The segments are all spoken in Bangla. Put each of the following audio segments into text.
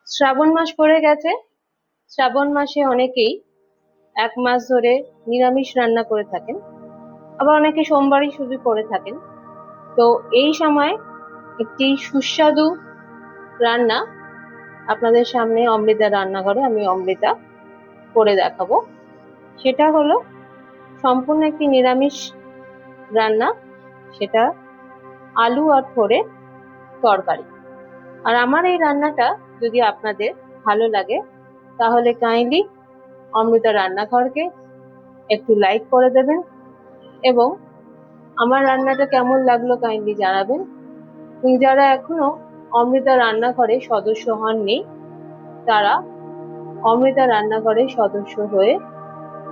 শ্রাবণ মাস পড়ে গেছে। শ্রাবণ মাসে অনেকেই 1 মাস ধরে নিরামিষ রান্না করে থাকেন, আবার অনেকে সোমবারই শুধু করে থাকেন। তো এই সময় একটি সুস্বাদু রান্না আপনাদের সামনে অমৃতা রান্নাঘরে আমি অমৃতা করে দেখাবো। সেটা হলো সম্পূর্ণ একটি নিরামিষ রান্না, সেটা আলু আর থোড়ের তরকারি। আর আমার এই রান্নাটা যদি আপনাদের ভালো লাগে তাহলে কাইন্ডলি অমৃতা রান্নাঘরকে একটু লাইক করে দেবেন এবং আমার রান্নাটা কেমন লাগলো কাইন্ডলি জানাবেন। এবং যারা এখনো অমৃতা রান্নাঘরে সদস্য হননি তারা অমৃতা রান্নাঘরের সদস্য হয়ে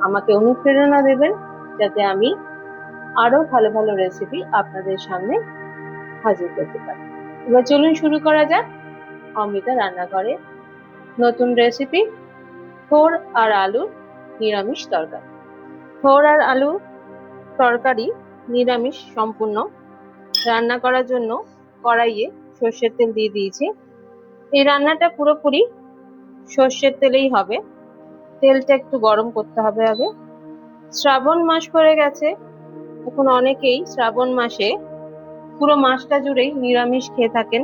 আমাকে অনুপ্রেরণা দেবেন, যাতে আমি আরো ভালো ভালো রেসিপি আপনাদের সামনে হাজির করতে পারি। এবার চলুন শুরু করা যাক অমৃতা রান্নাঘরে নতুন রেসিপি, থোড় আর আলুর নিরামিষ তরকারি। থোড় আর আলুর তরকারি নিরামিষ সম্পূর্ণ। রান্না করার জন্য কড়াইয়ে সর্ষের তেল দিয়ে দিয়েছি। এই রান্নাটা পুরোপুরি সর্ষের তেলেই হবে। তেলটা একটু গরম করতে হবে আগে। শ্রাবণ মাস পড়ে গেছে, এখন অনেকেই শ্রাবণ মাসে পুরো মাসটা জুড়েই নিরামিষ খেয়ে থাকেন,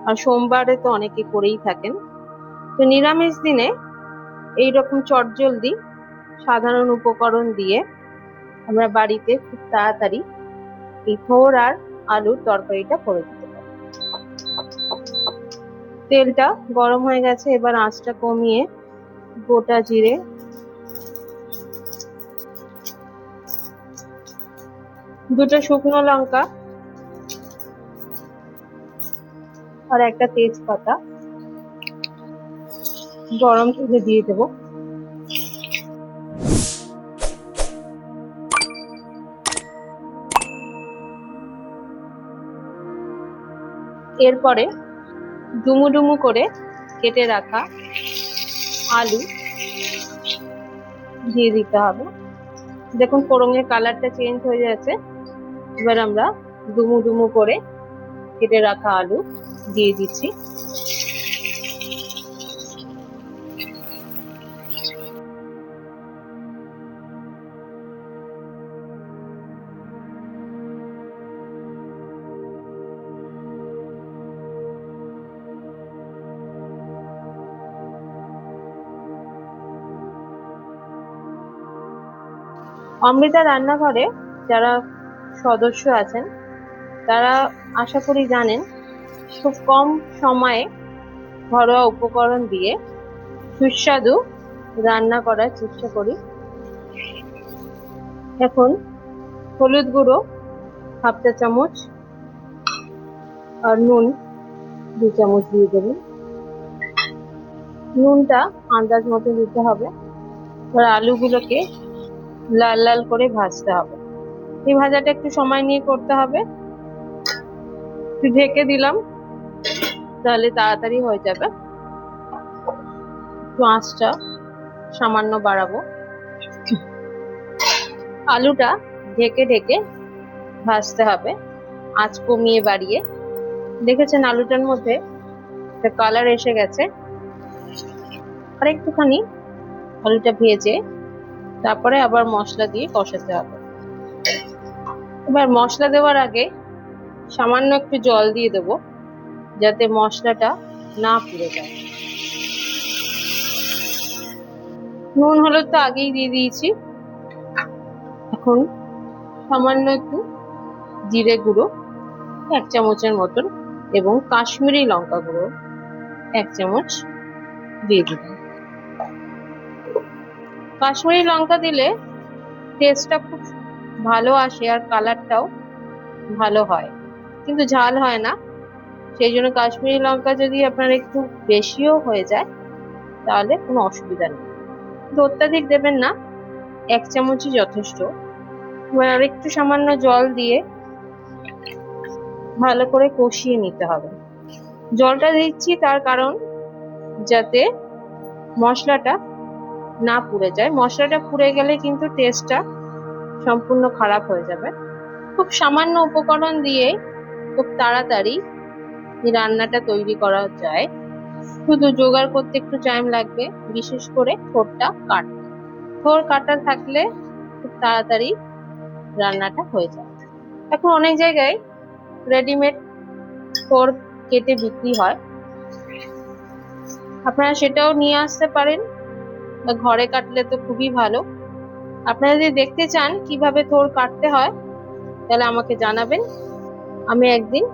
আর সোমবারে তো অনেকে করেই থাকেন। তো নিরামিষ দিনে এইরকম চটজলদি সাধারণ উপকরণ দিয়ে আমরা বাড়িতে খুব তাড়াতাড়ি এই থোড় আর আলুর তরকারিটা করে দিতে পারি। তেলটা গরম হয়ে গেছে, এবার আঁচটা কমিয়ে গোটা জিরে, দুটো শুকনো লঙ্কা আর একটা তেজপাতা গরম তেলে দিয়ে দেবো। এরপরে ডুমু ডুমু করে কেটে রাখা আলু দিয়ে দিতে হবে। দেখুন ফোড়নের কালারটা চেঞ্জ হয়ে যাচ্ছে। এবার আমরা ডুমু ডুমু করে কেটে রাখা আলু দিয়ে দিচ্ছি। অমৃতা রান্নাঘরে যারা সদস্য আছেন তারা আশা করি জানেন খুব কম সময়ে ঘরোয়া উপকরণ দিয়ে সুস্বাদু রান্না করার চেষ্টা করি। এখন হলুদ গুঁড়ো 1/2 চা চামচ আর নুন 2 চামচ দিয়ে দেবেন। নুনটা আন্দাজ মতো দিতে হবে। এবার আলুগুলোকে লাল লাল করে ভাজতে হবে। এই ভাজাটা একটু সময় নিয়ে করতে হবে। একটু ঢেকে দিলাম, তাহলে তাড়াতাড়ি হয়ে যাবে। একটু আঁচটা সামান্য বাড়াবো। আলুটা ঢেকে ঢেকে ভাজতে হবে, আঁচ কমিয়ে বাড়িয়ে। দেখেছেন আলুটার মধ্যে একটা কালার এসে গেছে। আর একটুখানি আলুটা ভেজে তারপরে আবার মশলা দিয়ে কষাতে হবে। এবার মশলা দেওয়ার আগে সামান্য একটু জল দিয়ে দেবো, যাতে মশলাটা না পুড়ে যায়। নুন হলুদ তো আগেই দিয়ে দিয়েছি। এখন সামান্য একটু জিরে গুঁড়ো 1 চামচের মতন এবং কাশ্মীরি লঙ্কা গুঁড়ো 1 চামচ দিয়ে দিলাম। কাশ্মীরি লঙ্কা দিলে টেস্টটা খুব ভালো আসে আর কালারটাও ভালো হয়, কিন্তু ঝাল হয় না। সেই জন্য কাশ্মীরি লঙ্কা যদি আপনার একটু বেশিও হয়ে যায় তাহলে কোনো অসুবিধা নেই, কিন্তু অত্যাধিক দেবেন না, 1 চামচই যথেষ্ট। এবার আর একটু সামান্য জল দিয়ে ভালো করে কষিয়ে নিতে হবে। জলটা দিচ্ছি তার কারণ যাতে মশলাটা না পুড়ে যায়। মশলাটা পুড়ে গেলে কিন্তু টেস্টটা সম্পূর্ণ খারাপ হয়ে যাবে। খুব সামান্য উপকরণ দিয়ে খুব তাড়াতাড়ি এই রান্নাটা তৈরি করা যায়। শুধু জোগাড় করতে একটু টাইম লাগবে, বিশেষ করে থোরটা কাটতে। থোর কাটা থাকলে খুব তাড়াতাড়ি রান্নাটা হয়ে যায়। এখন অনেক জায়গায় রেডিমেড থোর কেটে বিক্রি হয়, আপনারা সেটাও নিয়ে আসতে পারেন, বা ঘরে কাটলে তো খুবই ভালো। আপনারা যদি দেখতে চান কিভাবে থোর কাটতে হয় তাহলে আমাকে জানাবেন, আমি একদিন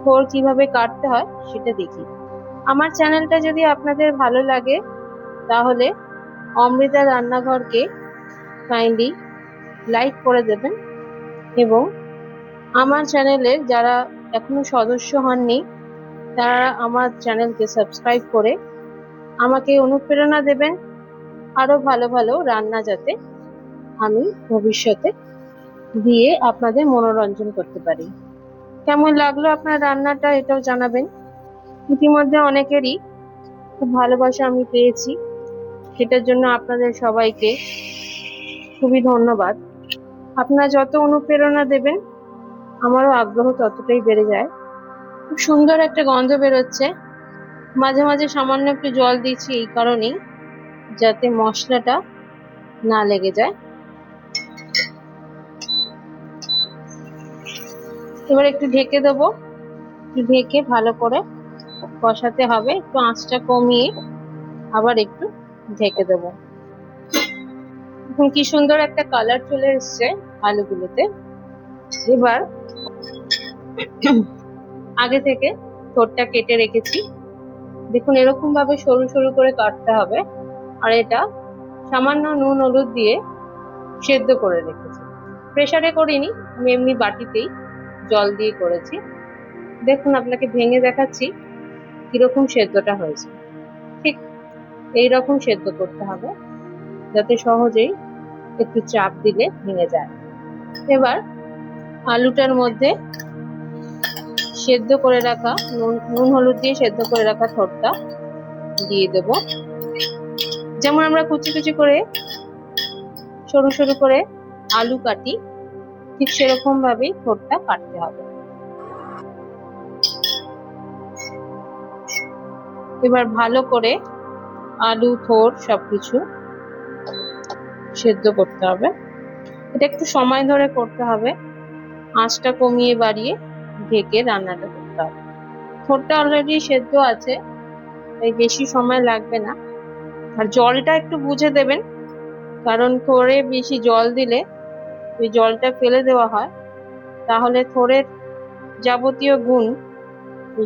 থোর কিভাবে কাটতে হয় সেটা দেখি। আমার চ্যানেলটা যদি আপনাদের ভালো লাগে তাহলে অমৃতা রান্নাঘরকে কাইন্ডলি লাইক করে দেবেন, এবং আমার চ্যানেলের যারা এখনো সদস্য হননি তারা আমার চ্যানেলকে সাবস্ক্রাইব করে আমাকে অনুপ্রেরণা দেবেন আরো ভালো ভালো রান্না যাতে আমি ভবিষ্যতে দিয়ে আপনাদের মনোরঞ্জন করতে পারি। কেমন লাগলো আপনার রান্নাটা এটাও জানাবেন। ইতিমধ্যে অনেকেরই খুব ভালোবাসা আমি পেয়েছি, সেটার জন্য আপনাদের সবাইকে খুবই ধন্যবাদ। আপনারা যত অনুপ্রেরণা দেবেন আমারও আগ্রহ ততটাই বেড়ে যায়। খুব সুন্দর একটা গন্ধ বেরোচ্ছে। মাঝে মাঝে সামান্য একটু জল দিচ্ছি এই কারণেই যাতে মশলাটা না লেগে যায়। এবার একটু ঢেকে দেবো, ঢেকে ভালো করে কষাতে হবে, একটু আঁচটা কমিয়ে আবার একটু ঢেকে দেবো। এখন কি সুন্দর একটা কালার চলে এসছে আলুগুলোতে। এবার আগে থেকে থোরটা কেটে রেখেছি, দেখুন এরকম ভাবে সরু সরু করে কাটতে হবে। আর এটা সামান্য নুন হলুদ দিয়ে সেদ্ধ করে রেখেছি, প্রেসারে করিনি, আমি এমনি বাটিতেই জল দিয়ে করেছি। দেখুন আপনাকে ভেঙে দেখাচ্ছি কিরকম সেদ্ধটা হয়েছে। ঠিক এইরকম সেদ্ধ করতে হবে যাতে সহজেই একটু চাপ দিলে ভেঙে যায়। এবার আলুটার মধ্যে সেদ্ধ করে রাখা নুন হলুদ দিয়ে সেদ্ধ করে রাখা থোরটা দিয়ে দেব। যেমন আমরা কুচি কুচি করে সরু সরু করে আলু কাটি, ঠিক সেরকম ভাবেই থোরটা কাটতে হবে। এবার ভালো করে আলু থোর সবকিছু সেদ্ধ করতে হবে। এটা একটু সময় ধরে করতে হবে, আঁচটা কমিয়ে বাড়িয়ে ঢেকে রান্নাটা করতে হবে। থোরটা অলরেডি সেদ্ধ আছে তাই বেশি সময় লাগবে না। আর জলটা একটু বুঝে দেবেন, কারণ থোরে বেশি জল দিলে ওই জলটা ফেলে দেওয়া হয়, তাহলে থোরের যাবতীয় গুণ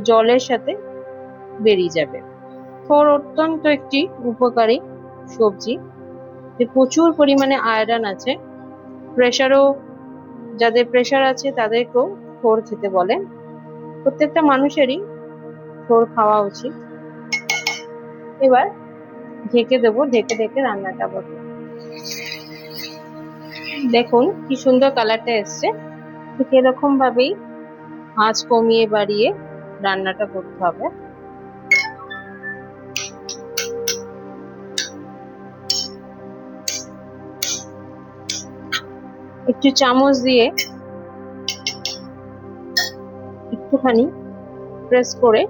জলের সাথে বেরিয়ে যাবে। থোর অত্যন্ত একটি উপকারী সবজি, যে প্রচুর পরিমাণে আয়রন আছে। যাদের প্রেশার আছে তাদেরকেও থোর খেতে বলে। প্রত্যেকটা মানুষেরই থোর খাওয়া উচিত। এবার ঢেকে দেবো, ঢেকে ঢেকে রান্নাটা করবো। দেখুন কি সুন্দর কালারটা এসছে। ঠিক এরকম ভাবেই আঁচ কমিয়ে বাড়িয়ে রান্নাটা করতে হবে। একটু চামচ দিয়ে একটুখানি প্রেস করে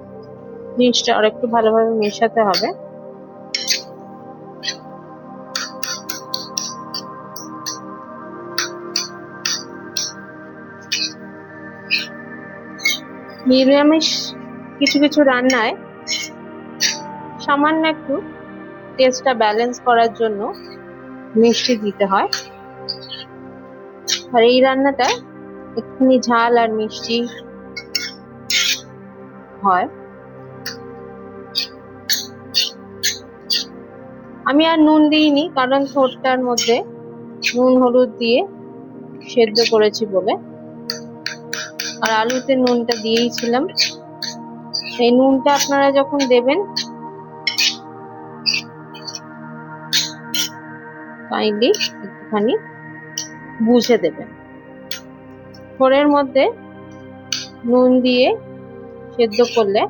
জিনিসটা আর একটু ভালোভাবে মেশাতে হবে। নিরামিষ কিছু কিছু রান্নায় সামান্য একটু টেস্টটা ব্যালেন্স করার জন্য মিষ্টি দিতে হয়, আর এই রান্নাটা একটুখানি ঝাল আর মিষ্টি হয়। আমি আর নুন দিইনি, কারণ থোরটার মধ্যে নুন হলুদ দিয়ে সেদ্ধ করেছি বলে, আর আলুতে নুনটা দিয়েইছিলাম। এই নুনটা আপনারা যখন দেবেন কাইন্ডলি একটুখানি বুঝে দেবেন। থোরের মধ্যে নুন দিয়ে সেদ্ধ করলে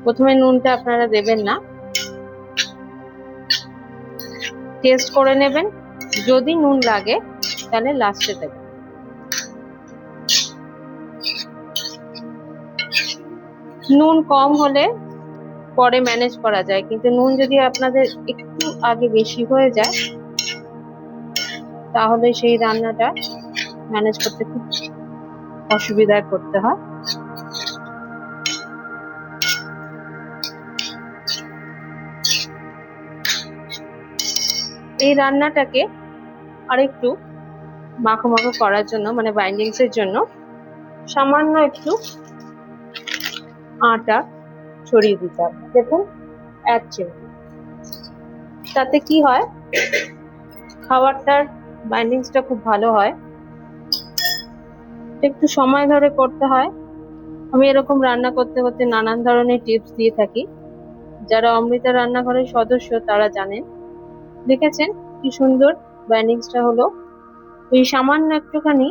প্রথমে নুনটা আপনারা দেবেন না, টেস্ট করে নেবেন, যদি নুন লাগে তাহলে লাস্টে দেবেন। নুন কম হলে পরে ম্যানেজ করা যায়, কিন্তু নুন যদি আপনাদের একটু আগে বেশি হয়ে যায় তাহলে সেই রান্নাটা ম্যানেজ করতে খুব অসুবিধায় পড়তে হয়। এই রান্নাটাকে আরেকটু মাখো মাখো করার জন্য, মানে বাইন্ডিংস এর জন্য, সামান্য একটু আটা ছড়িয়ে দিতে হবে। দেখুন, 1 চিমটি। তাতে কি হয়, খাবারটার বাইন্ডিংসটা খুব ভালো হয়। একটু সময় ধরে করতে হয়। আমি এরকম রান্না করতে করতে নানান ধরনের টিপস দিয়ে থাকি। যারা অমৃতা রান্নাঘরের সদস্য তারা জানেন। দেখেছেন কি সুন্দর বাইন্ডিংসটা হলো। এই সামান্য একটুখানি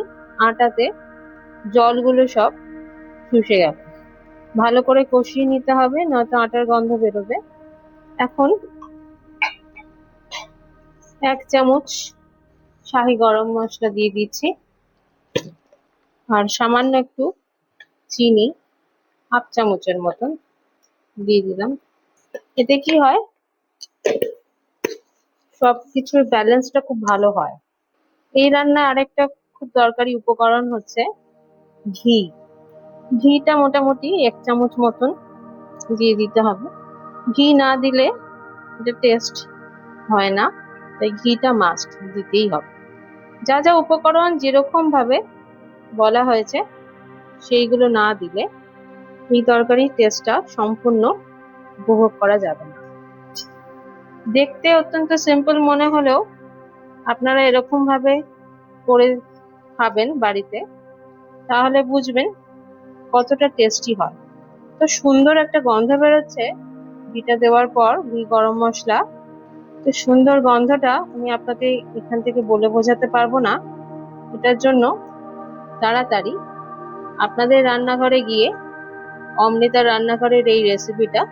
আটাতে জলগুলো সব শুষে গেল। ভালো করে কষিয়ে নিতে হবে, নয়তো আটার গন্ধ বেরোবে। এখন 1 চামচ শাহি গরম মশলা দিয়ে দিচ্ছি, আর সামান্য একটু চিনি, 1/2 চামচের মতন দিয়ে দিলাম। এতে কি হয়, সবকিছুর ব্যালেন্সটা খুব ভালো হয়। এই রান্নায় আরেকটা খুব দরকারি উপকরণ হচ্ছে ঘি। ঘিটা মোটামুটি 1 চামচ মতন দিয়ে দিতে হবে। ঘি না দিলে এটা টেস্ট হয় না, তাই ঘিটা মাস্ট দিতেই হবে। যা যা উপকরণ যেরকম ভাবে বলা হয়েছে সেইগুলো না দিলে এই তরকারির টেস্টটা সম্পূর্ণ উপভোগ করা যাবে না। দেখতে অত্যন্ত সিম্পল মনে হলেও আপনারা এরকম ভাবে করে খাবেন বাড়িতে, তাহলে বুঝবেন কতটা টেস্টি হয়। তো সুন্দর একটা গন্ধ বেরোচ্ছে ঘিটা দেওয়ার পর, ঘি গরম মশলা। তো সুন্দর গন্ধটা আমি আপনাকে এখান থেকে বলে বোঝাতে পারবো না। এটার জন্য তাড়াতাড়ি আপনাদের রান্নাঘরে গিয়ে অমৃতা রান্নাঘরের এই রেসিপিটা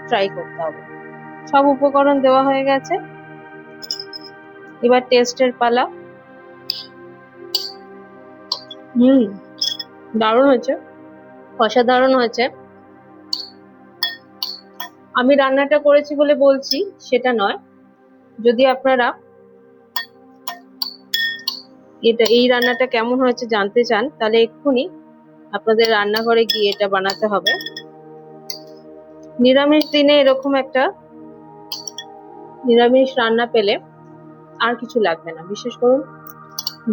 ট্রাই করতে হবে। সব উপকরণ দেওয়া হয়ে গেছে, এবার টেস্টের পালা। দারুণ হয়েছে, অসাধারণ হয়েছে। আমি রান্নাটা করেছি বলে বলছি সেটা নয়। যদি আপনারা এই রান্নাটা কেমন হয়েছে জানতে চান, তাহলে এক্ষুনি আপনাদের রান্নাঘরে গিয়ে এটা বানাতে হবে। নিরামিষ দিনে এরকম একটা নিরামিষ রান্না পেলে আর কিছু লাগবে না। বিশেষ করুন,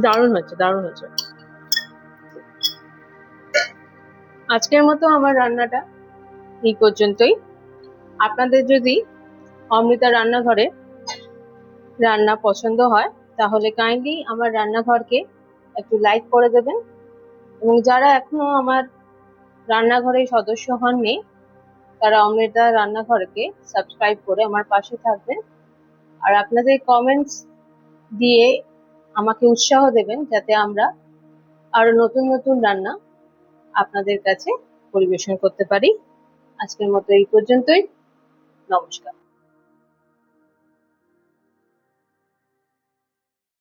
দারুণ হয়েছে, দারুণ হয়েছে। আজকের মতো আমার রান্নাটা এই পর্যন্তই। আপনাদের যদি অমৃতা রান্নাঘরে রান্না পছন্দ হয় তাহলে কাইন্ডলি আমার রান্নাঘরকে একটু লাইক করে দেবেন, এবং যারা এখনো আমার রান্নাঘরের সদস্য হননি তারা অমৃতা রান্নাঘরকে সাবস্ক্রাইব করে আমার পাশে থাকবেন। আর আপনাদের কমেন্টস দিয়ে আমাকে উৎসাহ দেবেন যাতে আমরা আরো নতুন নতুন রান্না আপনাদের কাছে পরিবেশন করতে পারি। আজকের মতো এই পর্যন্তই। নমস্কার।